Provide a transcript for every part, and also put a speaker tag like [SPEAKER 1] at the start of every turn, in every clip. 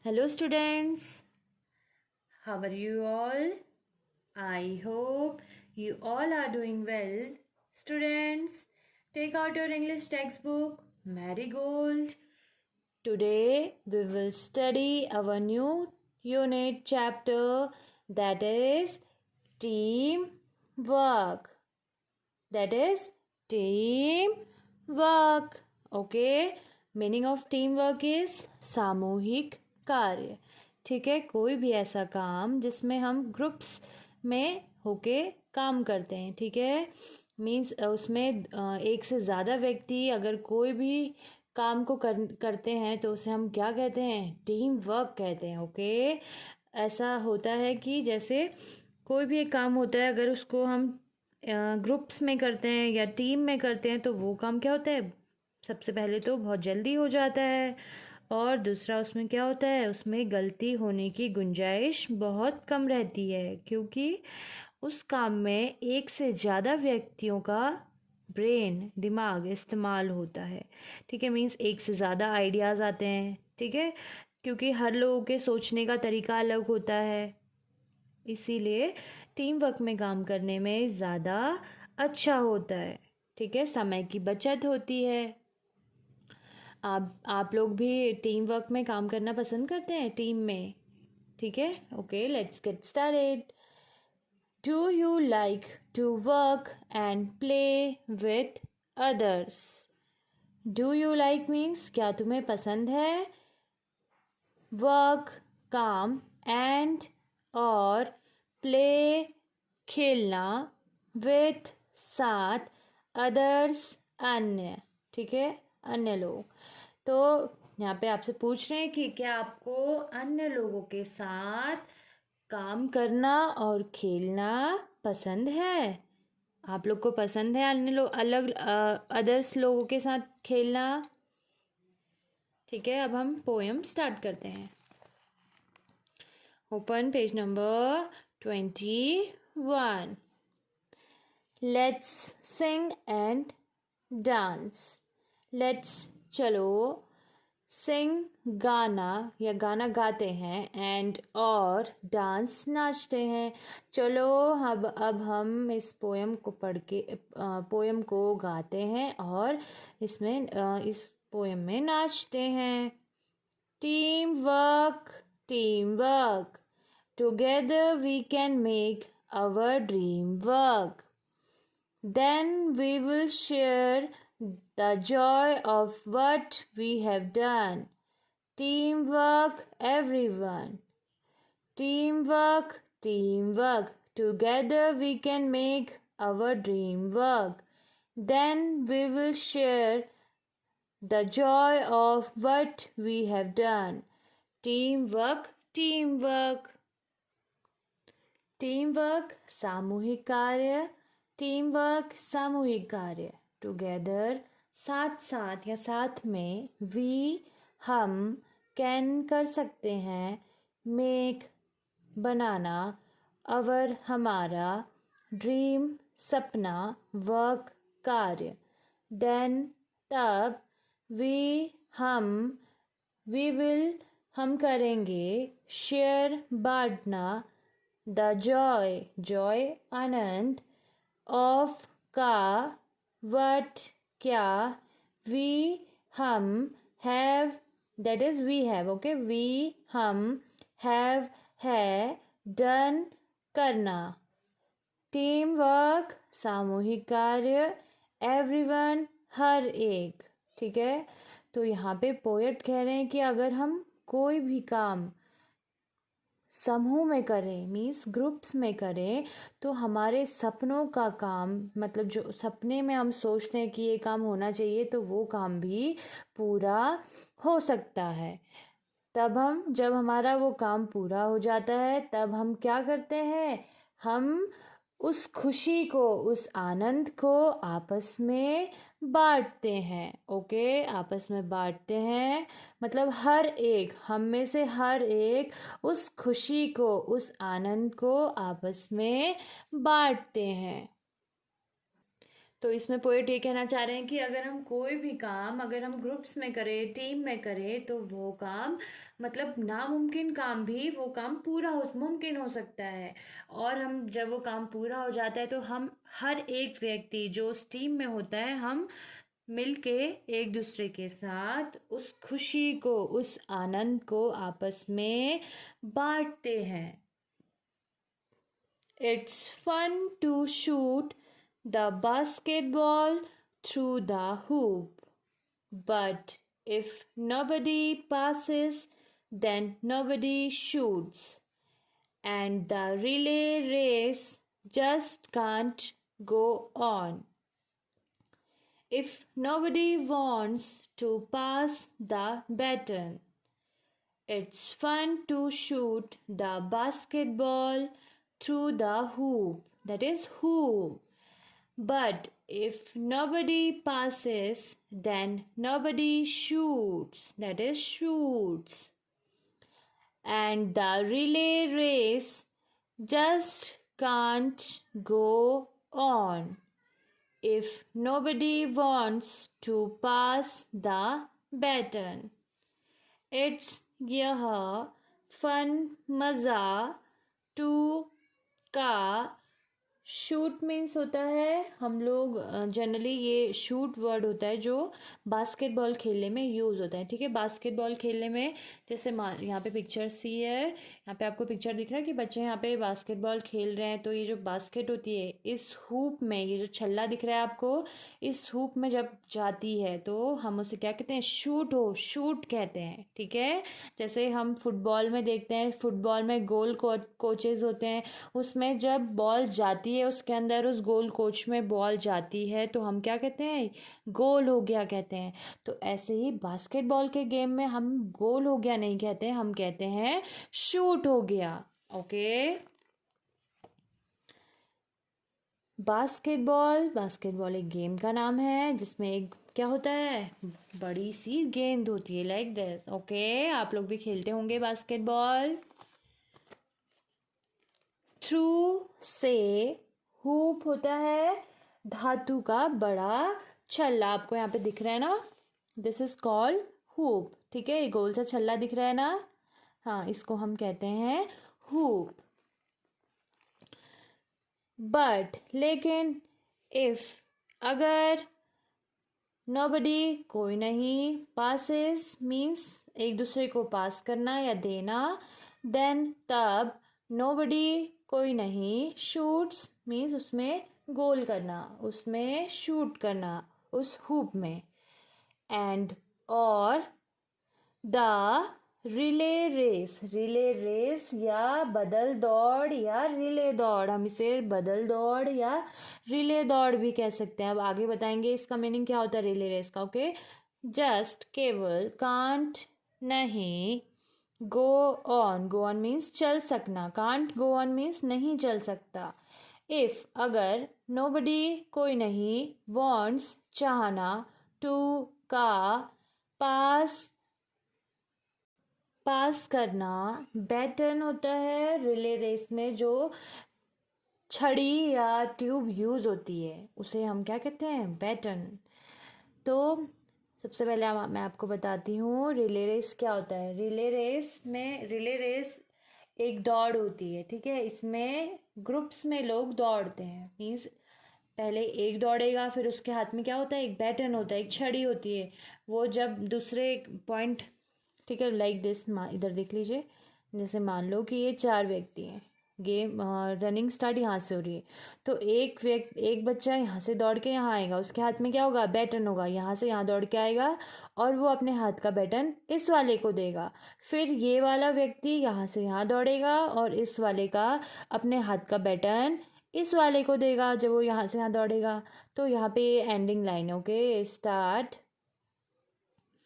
[SPEAKER 1] Hello, students. How are you all? I hope you all are doing well. Students, take out your English textbook, Marigold. Today we will study our new unit chapter, that is team work. That is team work. Okay, meaning of team work is सामूहिक कार्य. ठीक है, कोई भी ऐसा काम जिसमें हम ग्रुप्स में होके काम करते हैं. ठीक है, मीन्स उसमें एक से ज़्यादा व्यक्ति अगर कोई भी काम को करते हैं तो उसे हम क्या कहते हैं? टीम वर्क कहते हैं. ओके, ऐसा होता है कि जैसे कोई भी एक काम होता है, अगर उसको हम ग्रुप्स में करते हैं या टीम में करते हैं तो वो काम क्या होता है? सबसे पहले तो बहुत जल्दी हो जाता है, और दूसरा उसमें क्या होता है? उसमें गलती होने की गुंजाइश बहुत कम रहती है, क्योंकि उस काम में एक से ज़्यादा व्यक्तियों का ब्रेन, दिमाग इस्तेमाल होता है. ठीक है, मीन्स एक से ज़्यादा आइडियाज़ आते हैं. ठीक है, क्योंकि हर लोगों के सोचने का तरीका अलग होता है, इसीलिए टीम वर्क में काम करने में ज़्यादा अच्छा होता है. ठीक है, समय की बचत होती है. आप लोग भी टीम वर्क में काम करना पसंद करते हैं, टीम में? ठीक है, okay, let's get started. Do you like to work and play with others? Do you like means क्या तुम्हें पसंद है? वर्क काम, एंड और प्ले खेलना, विथ साथ, अदर्स अन्य. ठीक है, अन्य लोग. तो यहाँ पे आपसे पूछ रहे हैं कि क्या आपको अन्य लोगों के साथ काम करना और खेलना पसंद है? आप लोग को पसंद है अन्य लोग, अलग अदर्स लोगों के साथ खेलना? ठीक है, अब हम पोएम स्टार्ट करते हैं. Open page number 21. Let's sing and dance. Let's चलो, सिंग गाना या गाना गाते हैं, एंड और डांस नाचते हैं. चलो अब हम इस पोएम को पढ़ के पोएम को गाते हैं और इसमें इस पोएम में नाचते हैं. Team work, together we can make our dream work. Then we will share the joy of what we have done. Teamwork, everyone. Teamwork. Together we can make our dream work. Then we will share the joy of what we have done. Teamwork. सामूहिक कार्य. Together साथ या साथ में. We हम. Can कर सकते हैं. मेक बनाना. अवर हमारा. ड्रीम सपना. वर्क कार्य. देन तब. वी हम. वी विल हम करेंगे. शेयर बांटना. द जॉय आनंद. ऑफ का. वट क्या. वी हम. Have that is we have. Okay, we हम. हैव है. डन करना. टीम वर्क सामूहिक कार्य. एवरीवन हर एक. ठीक है, तो यहाँ पे पोएट कह रहे हैं कि अगर हम कोई भी काम समूह में करें, मीन्स ग्रुप्स में करें, तो हमारे सपनों का काम, मतलब जो सपने में हम सोचते हैं कि ये काम होना चाहिए, तो वो काम भी पूरा हो सकता है. जब हमारा वो काम पूरा हो जाता है, तब हम क्या करते हैं? हम उस खुशी को, उस आनंद को आपस में बांटते हैं. ओके, आपस में बांटते हैं मतलब हम में से हर एक उस खुशी को, उस आनंद को आपस में बांटते हैं. तो इसमें पोएट ये कहना चाह रहे हैं कि अगर हम कोई भी काम अगर हम ग्रुप्स में करें, टीम में करें, तो वो काम मतलब नामुमकिन काम भी वो काम पूरा हो मुमकिन हो सकता है। और हम जब वो काम पूरा हो जाता है तो हम हर एक व्यक्ति जो उस टीम में होता है, हम मिलके एक दूसरे के साथ उस खुशी को, उस आनंद को आपस में बांटते हैं। It's fun to shoot the basketball through the hoop. But if nobody passes, then nobody shoots. And the relay race just can't go on. If nobody wants to pass the baton, it's fun to shoot the basketball through the hoop. That is hoop. But if nobody passes, then nobody shoots. That is shoots. And the relay race just can't go on if nobody wants to pass the baton. It's यह fun मज़ा to का shoot means होता है, हम लोग generally ये shoot word होता है जो बास्केटबॉल खेलने में यूज़ होता है। ठीक है, बास्केटबॉल खेलने में जैसे यहाँ पे पिक्चर सी है, यहाँ पे आपको पिक्चर दिख रहा है कि बच्चे यहाँ पे बास्केटबॉल खेल रहे हैं। तो ये जो बास्केट होती है इस हुप में, ये जो छल्ला दिख रहा है आपको, इस हुप में जब जाती है तो हम उसे क्या कहते हैं, शूट कहते हैं। ठीक है, जैसे हम फुटबॉल में देखते हैं, फुटबॉल में गोल कोचेज होते हैं, उसमें जब बॉल जाती है उसके अंदर, उस गोल कोच में बॉल जाती है तो हम क्या कहते हैं, गोल हो गया कहते हैं। तो ऐसे ही बास्केटबॉल के गेम में हम गोल हो गया नहीं कहते, हम कहते हैं शूट हो गया। ओके, बास्केटबॉल एक गेम का नाम है जिसमें एक क्या होता है, बड़ी सी गेंद होती है, लाइक दिस। ओके, आप लोग भी खेलते होंगे बास्केटबॉल। थ्रू से हुप होता है धातु का बड़ा छल्ला, आपको यहाँ पे दिख रहा है ना, दिस इज कॉल्ड हुप। ठीक है, ये गोल सा छल्ला दिख रहा है ना, हाँ, इसको हम कहते हैं हुप। बट लेकिन, इफ अगर, नोबडी कोई नहीं, पासेस मीन्स एक दूसरे को पास करना या देना, देन तब, नोबडी कोई नहीं, शूट्स मीन्स उसमें गोल करना, उसमें शूट करना, उस हुप में, एंड और द रिले रेस या बदल दौड़ या रिले दौड़, हम इसे बदल दौड़ या रिले दौड़ भी कह सकते हैं। अब आगे बताएंगे इसका मीनिंग क्या होता है रिले रेस का। ओके, जस्ट केवल, कांट नहीं, गो ऑन मीन्स चल सकना, कांट गो ऑन मीन्स नहीं चल सकता। इफ अगर, नोबडी कोई नहीं, वॉन्ट्स चाहना, टू का पास करना, बैटन होता है रिले रेस में जो छड़ी या ट्यूब यूज़ होती है, उसे हम क्या कहते हैं, बैटन। तो सबसे पहले मैं आपको बताती हूँ रिले रेस क्या होता है। रिले रेस एक दौड़ होती है। ठीक है, इसमें ग्रुप्स में लोग दौड़ते हैं, मीन्स पहले एक दौड़ेगा, फिर उसके हाथ में क्या होता है, एक बैटन होता है, एक छड़ी होती है। वो जब दूसरे पॉइंट, ठीक है, लाइक दिस, इधर देख लीजिए, जैसे मान लो कि ये 4 व्यक्ति हैं, गेम रनिंग स्टार्ट यहाँ से हो रही है, तो एक बच्चा यहाँ से दौड़ के यहाँ आएगा, उसके हाथ में क्या होगा, बैटन होगा, यहाँ से यहाँ दौड़ के आएगा और वो अपने हाथ का बैटन इस वाले को देगा। फिर ये वाला व्यक्ति यहाँ से यहाँ दौड़ेगा और इस वाले का अपने हाथ का बैटन इस वाले को देगा जब वो यहाँ से यहाँ दौड़ेगा। तो यहाँ पे ये एंडिंग लाइन है। ओके, स्टार्ट,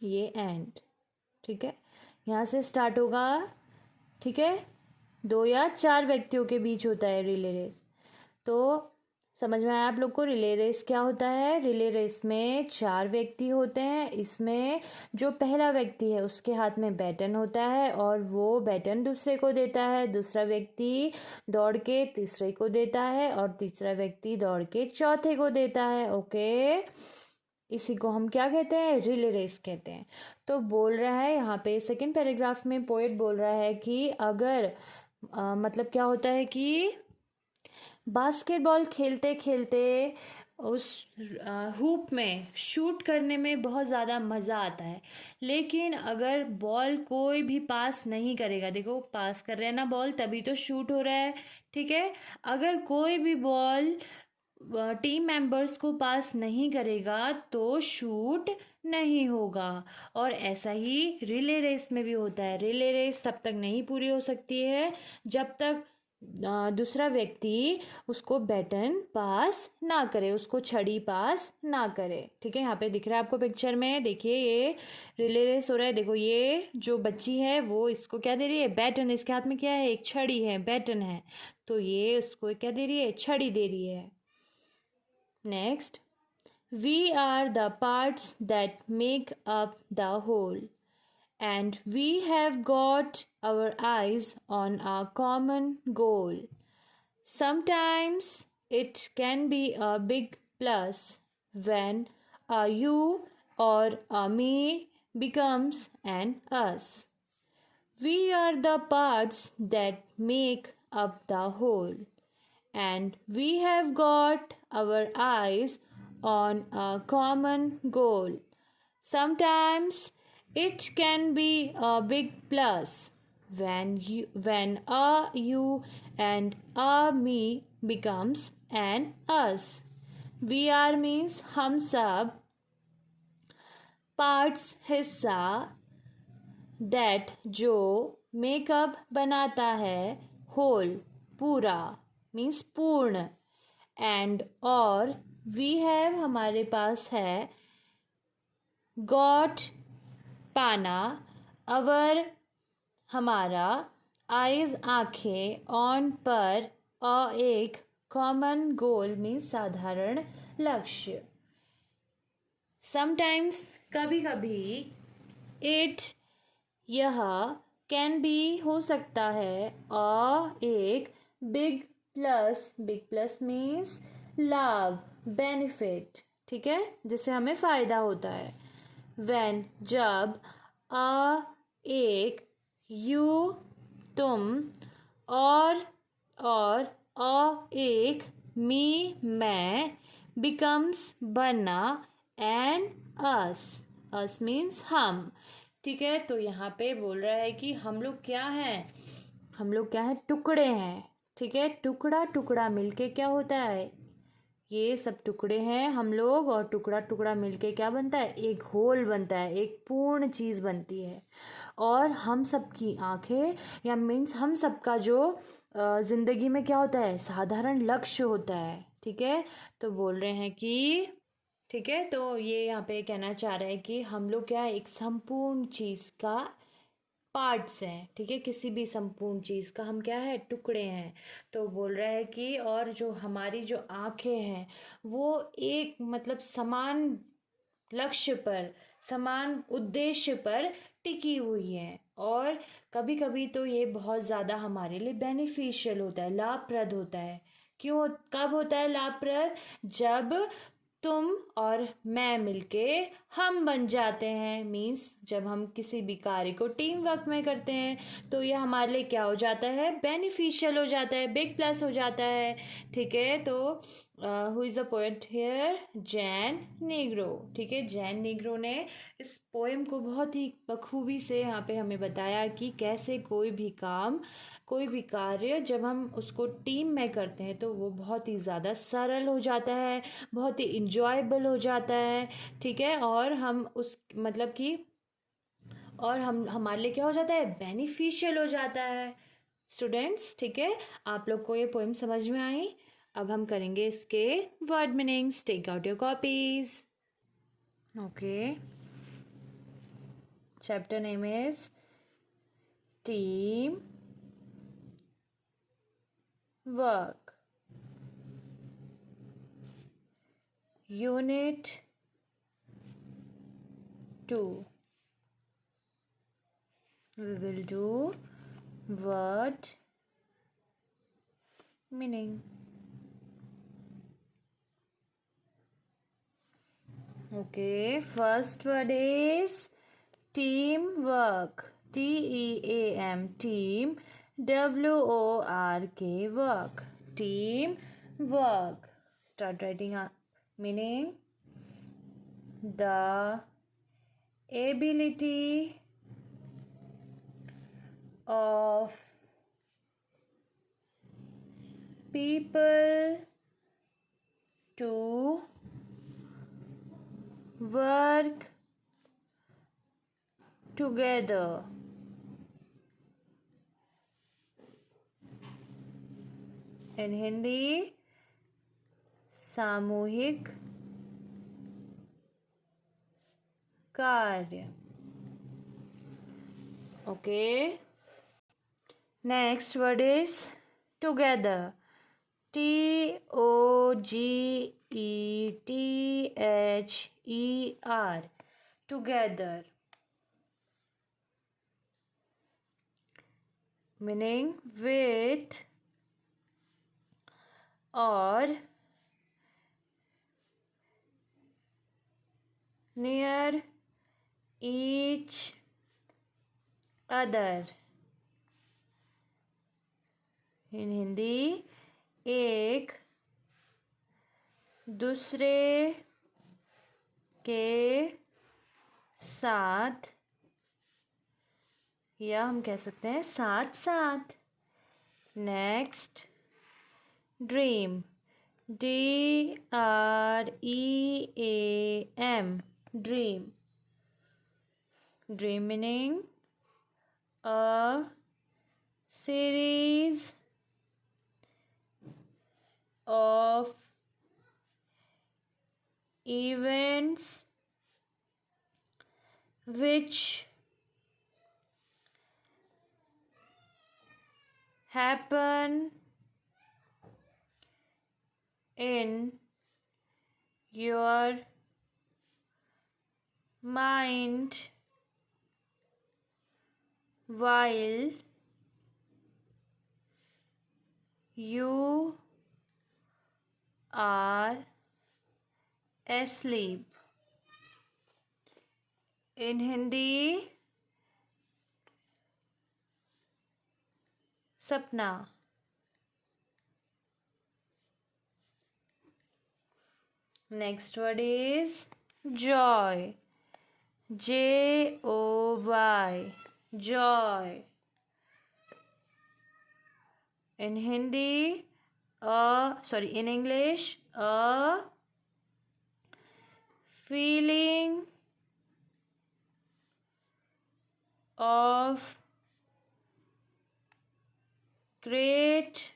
[SPEAKER 1] ये एंड। ठीक है, यहाँ से स्टार्ट होगा। ठीक है, 2 या 4 व्यक्तियों के बीच होता है रिले रेस। तो समझ में आया आप लोग को रिले रेस क्या होता है? रिले रेस में 4 व्यक्ति होते हैं। इसमें जो पहला व्यक्ति है उसके हाथ में बैटन होता है और वो बैटन दूसरे को देता है। दूसरा व्यक्ति दौड़ के तीसरे को देता है और तीसरा व्यक्ति दौड़ के चौथे को देता है। ओके, इसी को हम क्या कहते हैं? रिले रेस कहते हैं। तो बोल रहा है यहाँ पे सेकंड पैराग्राफ में पोएट बोल रहा है कि अगर मतलब क्या होता है कि बास्केटबॉल खेलते खेलते उस हुप में शूट करने में बहुत ज़्यादा मज़ा आता है, लेकिन अगर बॉल कोई भी पास नहीं करेगा, देखो पास कर रहे हैं ना बॉल, तभी तो शूट हो रहा है, ठीक है। अगर कोई भी बॉल टीम मेंबर्स को पास नहीं करेगा तो शूट नहीं होगा। और ऐसा ही रिले रेस में भी होता है। रिले रेस तब तक नहीं पूरी हो सकती है जब तक दूसरा व्यक्ति उसको बैटन पास ना करे, उसको छड़ी पास ना करे, ठीक है। यहाँ पे दिख रहा है आपको पिक्चर में, देखिए ये रिले रेस हो रहा है। देखो ये जो बच्ची है वो इसको क्या दे रही है? बैटन। इसके हाथ में क्या है? एक छड़ी है, बैटन है, तो ये उसको क्या दे रही है? छड़ी दे रही है। Next, we are the parts that make up the whole, and we have got our eyes on a common goal. Sometimes it can be a big plus when a you or a me becomes an us. We are the parts that make up the whole, and we have got our eyes on a common goal. Sometimes it can be a big plus when a you and a me becomes an us. We are means हम सब, parts हिस्सा, that जो, makeup बनाता है, whole पूरा means पूर्ण, and और we have हमारे पास है, गॉट पाना, अवर हमारा, आइज आँखें, ऑन पर, और एक, कॉमन गोल मीन्स साधारण लक्ष्य। समटाइम्स कभी कभी, इट यह, कैन बी हो सकता है, और एक, बिग प्लस मीन्स लाभ, बेनिफिट, ठीक है, जिससे हमें फायदा होता है। व्हेन जब, अ एक, यू तुम, और अ एक, मी मैं, बिकम्स बनना, एंड अस मीन्स हम, ठीक है। तो यहाँ पे बोल रहा है कि हम लोग क्या हैं? हम लोग क्या हैं? टुकड़े हैं, ठीक है। टुकड़ा टुकड़ा मिलके क्या होता है? ये सब टुकड़े हैं हम लोग, और टुकड़ा टुकड़ा मिलके क्या बनता है? एक होल बनता है, एक पूर्ण चीज़ बनती है। और हम सबकी आंखें, या मीन्स हम सबका जो ज़िंदगी में क्या होता है? साधारण लक्ष्य होता है, ठीक है। तो बोल रहे हैं कि, ठीक है, तो ये यहाँ पे कहना चाह रहा है कि हम लोग क्या है? एक संपूर्ण चीज़ का पार्ट्स हैं, ठीक है। किसी भी संपूर्ण चीज़ का हम क्या है? टुकड़े हैं। तो बोल रहा है कि और जो हमारी जो आँखें हैं वो एक मतलब समान लक्ष्य पर, समान उद्देश्य पर टिकी हुई हैं। और कभी कभी तो ये बहुत ज़्यादा हमारे लिए बेनिफिशियल होता है, लाभप्रद होता है। क्यों? कब होता है लाभप्रद? जब तुम और मैं मिलके हम बन जाते हैं, मीन्स जब हम किसी भी कार्य को टीम वर्क में करते हैं तो ये हमारे लिए क्या हो जाता है? बेनिफिशियल हो जाता है, बिग प्लस हो जाता है, ठीक है। तो who is the poet here? Jain Negro, ठीक है। जैन निग्रो ने इस पोएम को बहुत ही बखूबी से यहाँ पे हमें बताया कि कैसे कोई भी काम, कोई भी कार्य जब हम उसको टीम में करते हैं तो वो बहुत ही ज़्यादा सरल हो जाता है, बहुत ही इंजॉयबल हो जाता है, ठीक है। और हम उस मतलब कि, और हम हमारे लिए क्या हो जाता है? बेनिफिशियल हो जाता है स्टूडेंट्स, ठीक है। आप लोग को ये पोएम समझ में आई? अब हम करेंगे इसके word meanings. Take out your copies. Okay, chapter name is team work. Unit 2. We will do word meaning. Okay, first word is teamwork. Team, team. Work, work. Team work. Start writing up. Meaning the ability of people to work together. In Hindi, सामूहिक कार्य. Okay. Next word is together. Together. Together. Meaning with or near each other. In Hindi, एक दूसरे के साथ, या हम कह सकते हैं साथ साथ. Next, dream. DREAM. Dream. Dream meaning a series of events which happen in your mind while you are asleep. In Hindi, सपना. Next word is joy. JOY. Joy. In Hindi, in English, a feeling of great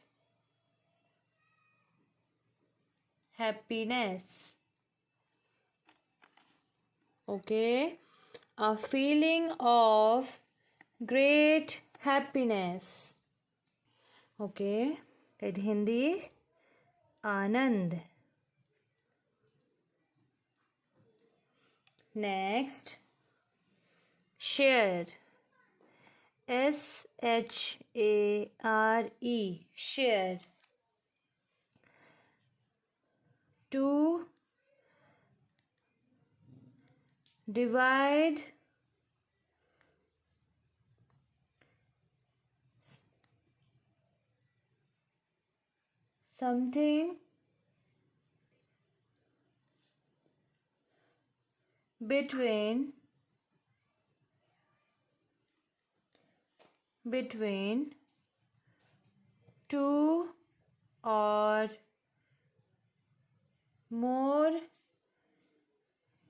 [SPEAKER 1] happiness. Okay, a feeling of great happiness. Okay, in Hindi, Anand. Next, share. SHARE. Share. To divide something between two or more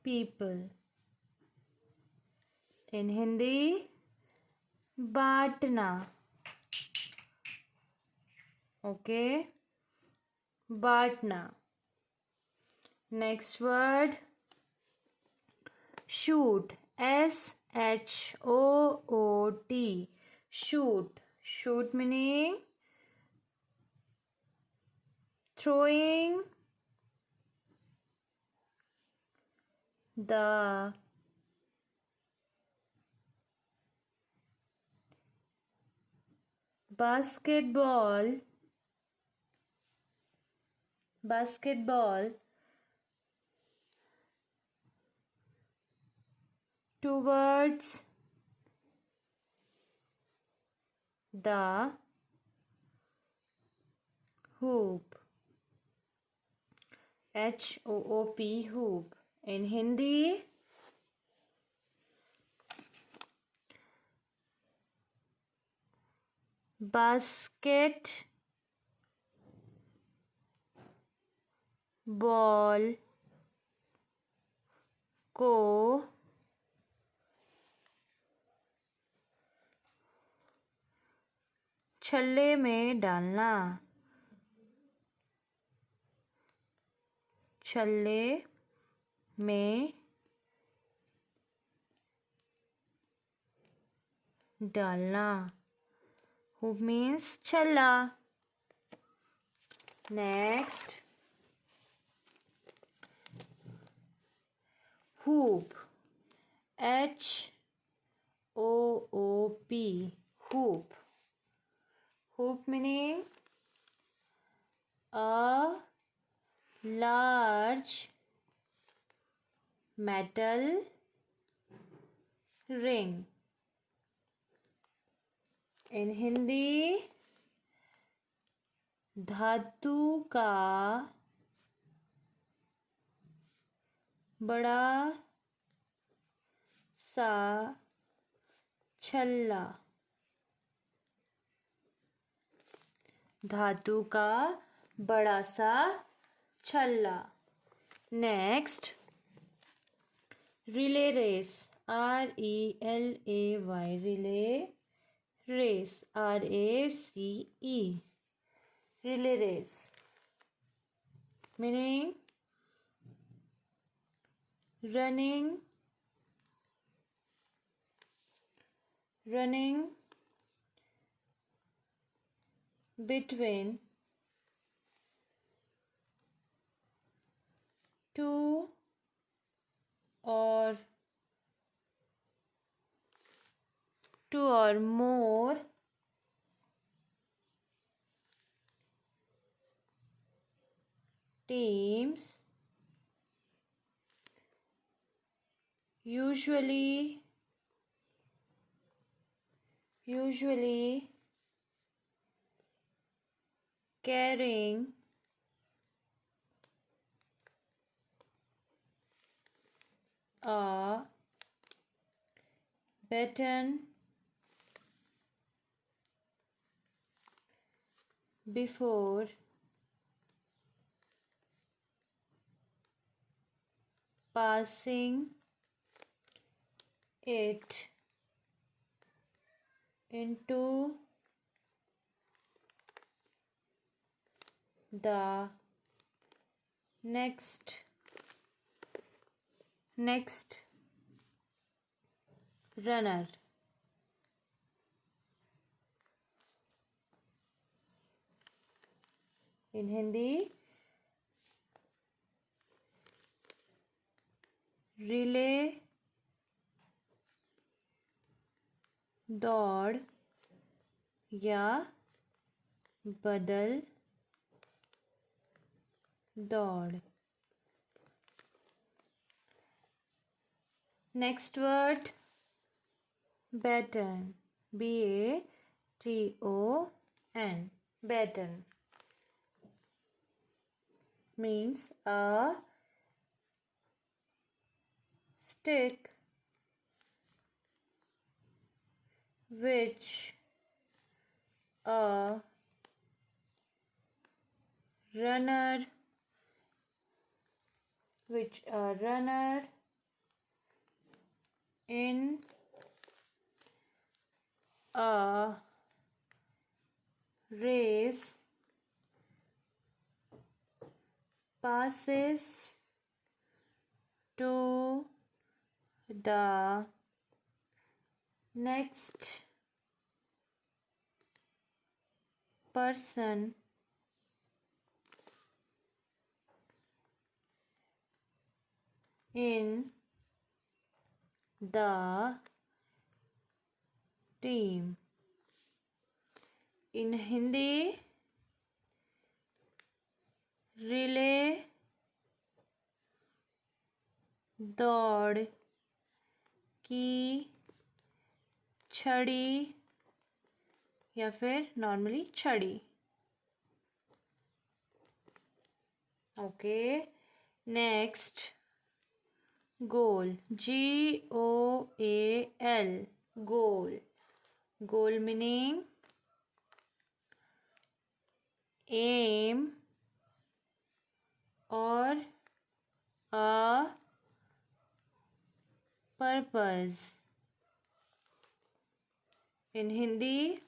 [SPEAKER 1] people. In Hindi, बांटना. Okay, बांटना. Next word, shoot. SHOOT. Shoot. Shoot meaning throwing the basketball towards the hoop. HOOP, hoop. In Hindi, basket ball को छल्ले में डालना, छल्ले में डालना. Hoop means छल्ला. Next, hoop. HOOP, hoop. Hoop meaning a large metal ring. In Hindi, धातु का बड़ा सा छल्ला. धातु का बड़ा सा छल्ला. Next, relay race. RELAY, relay race. RACE, relay race. Meaning running between two or more teams, usually carrying a baton before passing it into the next runner. In Hindi, relay दौड़ या बदल दौड़. Next word, baton. BATON, baton means a stick which a runner in a race passes to the next person in the team. In Hindi, relay दौड़ की छड़ी या फिर normally छड़ी. ओके. नेक्स्ट, गोल. GOAL. गोल. गोल मीनिंग एम और a purpose. In Hindi,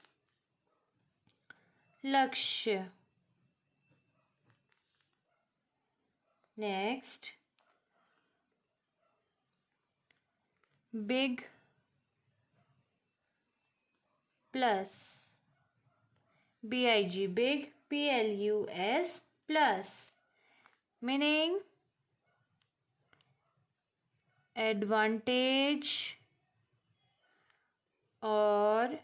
[SPEAKER 1] लक्ष्य. Next, big plus. BIG, big, PLUS, plus. Meaning advantage or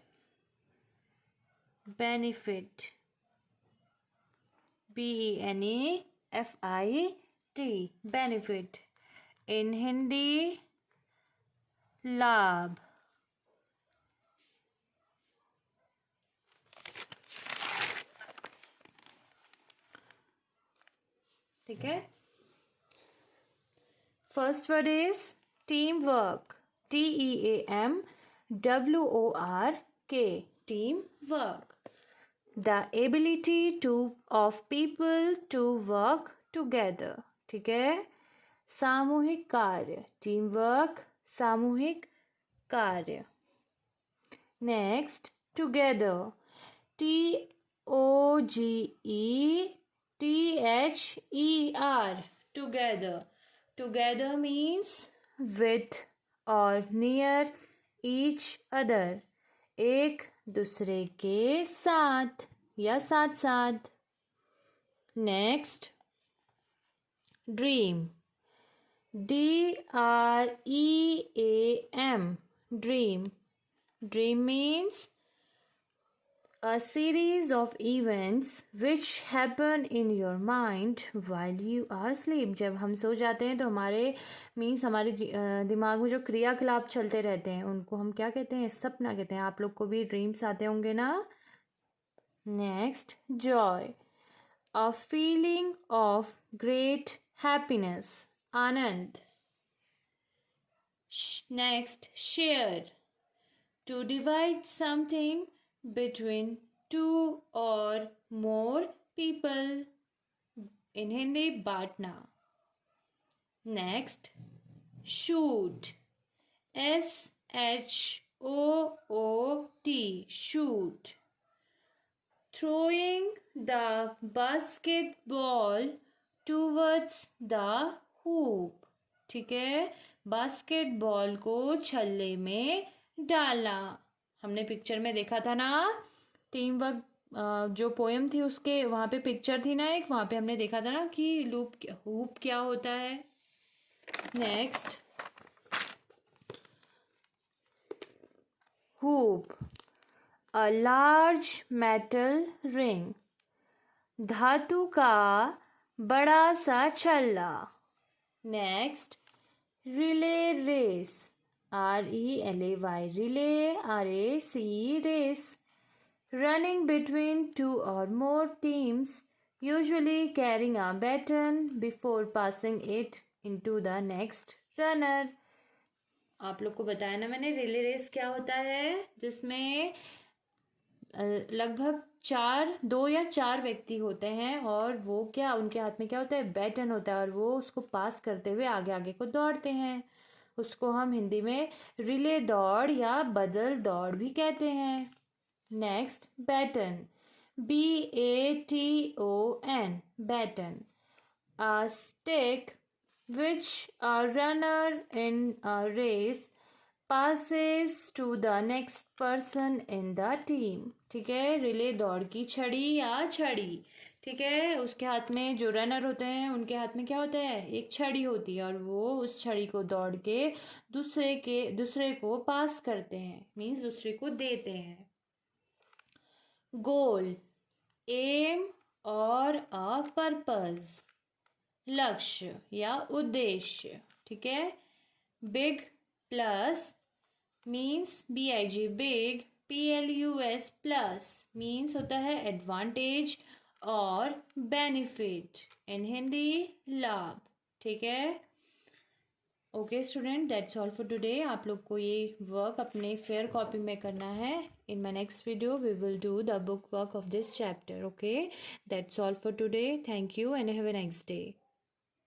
[SPEAKER 1] benefit. BENEFIT, benefit. In Hindi, लाभ. ठीक है. First word is team work. TEAMWORK. Team work. The ability to of people to work together. ठीक है. सामूहिक कार्य. Team work, सामूहिक कार्य. Next, together. TOGETHER. Together. Together means with और नियर ईच अदर. एक दूसरे के साथ या साथ साथ. Next, dream. DREAM. Dream. Dream means a series of events which happen in your mind while you are asleep. जब हम सो जाते हैं तो हमारे हमारे दिमाग में जो क्रियाकलाप चलते रहते हैं उनको हम क्या कहते हैं? सपना कहते हैं. आप लोग को भी ड्रीम्स आते होंगे ना. Next, Joy. A feeling of great happiness. Anand. Next, share. To divide something between two or more people. In Hindi, बांटना. Next, shoot. SHOOT. shoot. Throwing the basketball towards the hoop. ठीक है. Basketball को छल्ले में डालना. हमने picture में देखा था ना. टीम वर्क जो पोएम थी उसके वहाँ पे पिक्चर थी ना एक. वहाँ पे हमने देखा था ना कि हूप क्या होता है. Next, hoop. A large metal ring. धातु का बड़ा सा छल्ला. Next, relay race. RELAY. relay. RACE, race. Running between two or more teams, usually carrying a baton before passing it into the next runner. आप लोग को बताया ना मैंने रिले रेस क्या होता है. जिसमें लगभग 2 या 4 व्यक्ति होते हैं और वो क्या उनके हाथ में क्या होता है? बैटन होता है और वो उसको पास करते हुए आगे आगे को दौड़ते हैं. उसको हम हिंदी में रिले दौड़ या बदल दौड़ भी कहते हैं. Next, baton. BATON. Baton. A stick which a runner in a race passes to the next person in the team. ठीक है, रिले दौड़ की छड़ी या छड़ी. ठीक है, उसके हाथ में जो रनर होते हैं उनके हाथ में क्या होता है, एक छड़ी होती है और वो उस छड़ी को दौड़ के दूसरे को पास करते हैं, मीन्स दूसरे को देते हैं. गोल, एम और अ पर्पस, लक्ष्य या उद्देश्य. ठीक है, big plus means BIG big, PLUS plus means होता है एडवांटेज और बेनिफिट, इन हिंदी लाभ. ठीक है, okay student, that's all for today. आप लोग को ये वर्क अपने फेयर कॉपी में करना है. In my next video we will do the book work of this chapter. Okay, that's all for today. Thank you and have a nice day.